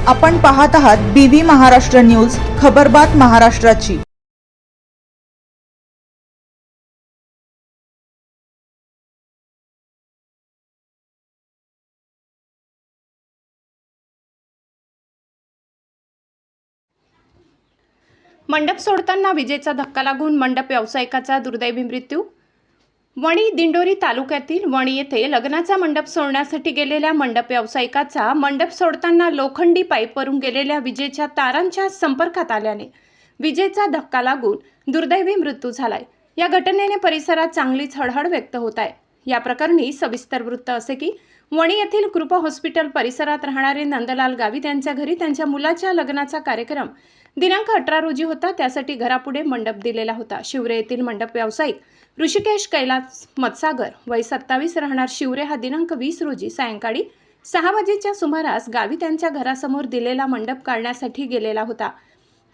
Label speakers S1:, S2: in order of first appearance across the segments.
S1: आपण पाहत आहात BV महाराष्ट्र न्यूज, खबरबात महाराष्ट्राची।
S2: मंडप सोडताना विजेचा धक्का लागून मंडप व्यावसायिकाचा दुर्दैवी मृत्यू। वणी दिंडोरी तालुक्यातील वणी येथे लग्नाचा मंडप सोडण्यासाठी गेलेल्या मंडप व्यावसायिकाचा मंडप सोडताना लोखंडी पाईपवरून गेलेल्या विजेच्या तारांच्या संपर्कात आल्याने विजेचा धक्का लागून दुर्दैवी मृत्यू झालाय। या घटनेने परिसरात चांगलीच हळहळ व्यक्त होत आहे। या प्रकरणी सविस्तर वृत्त असे की वणी येथील कृपा हॉस्पिटल परिसरात राहणारे नंदलाल गावित यांच्या घरी त्यांच्या मुलाच्या लग्नाचा कार्यक्रम दिनांक 18 रोजी होता। त्यासाठी घरापुढे मंडप दिलेला होता। शिवरे येथील मंडप व्यावसायिक ऋषिकेश कैलास मत्सागर वय 27 राहणार शिवरे हा दिनांक 20 रोजी सायंकाळी 6 वाजेच्या सुमारास गावित यांच्या घरासमोर दिलेला मंडप काढण्यासाठी गेलेला होता।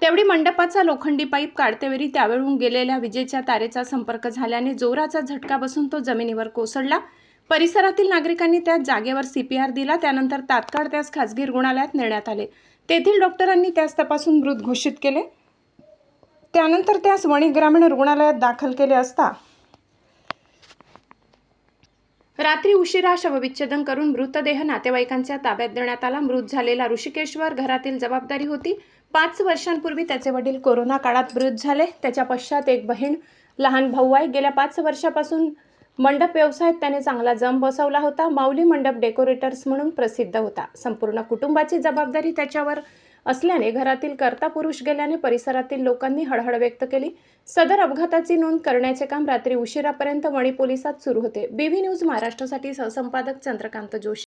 S2: तेवढी मंडपाचा लोखंडी पाईप काढतेवेळी त्यावेळून गेलेल्या विजेच्या तारेचा संपर्क झाल्याने जोराचा झटका बसून तो जमिनीवर कोसळला। परिसरातील नागरिकांनी त्याच जागेवर CPR दिला। त्यानंतर तात्काळ त्यास खासगी रुग्णालयात नेण्यात आले। तेथील डॉक्टरांनी त्यास तपासून मृत घोषित केले। त्यानंतर त्यास वणी ग्रामीण रुग्णालयात दाखल केले असता रात्री उशिरा शवविच्छेदन करून मृतदेह नातेवाईकांच्या ताब्यात देण्यात आला। मृत झालेला ऋषिकेशवर घरातील जबाबदारी होती। 5 वर्षांपूर्वी त्याचे वडील कोरोना काळात मृत झाले। त्याच्या पश्चात एक बहीण, लहान भाऊ आहे। गेल्या 5 वर्षापासून मंडप व्यवसायात त्याने चांगला जम बसवला होता। माऊली मंडप डेकोरेटर्स म्हणून प्रसिद्ध होता। संपूर्ण कुटुंबाची जबाबदारी त्याच्यावर असल्याने घरातील कर्ता पुरुष गेल्याने परिसरातील लोकांनी हळहळ व्यक्त केली। सदर अपघाताची नोंद करण्याचे काम रात्री उशिरापर्यंत वणी पोलिसात सुरू होते। BV न्यूज महाराष्ट्रासाठी सहसंपादक चंद्रकांत जोशी।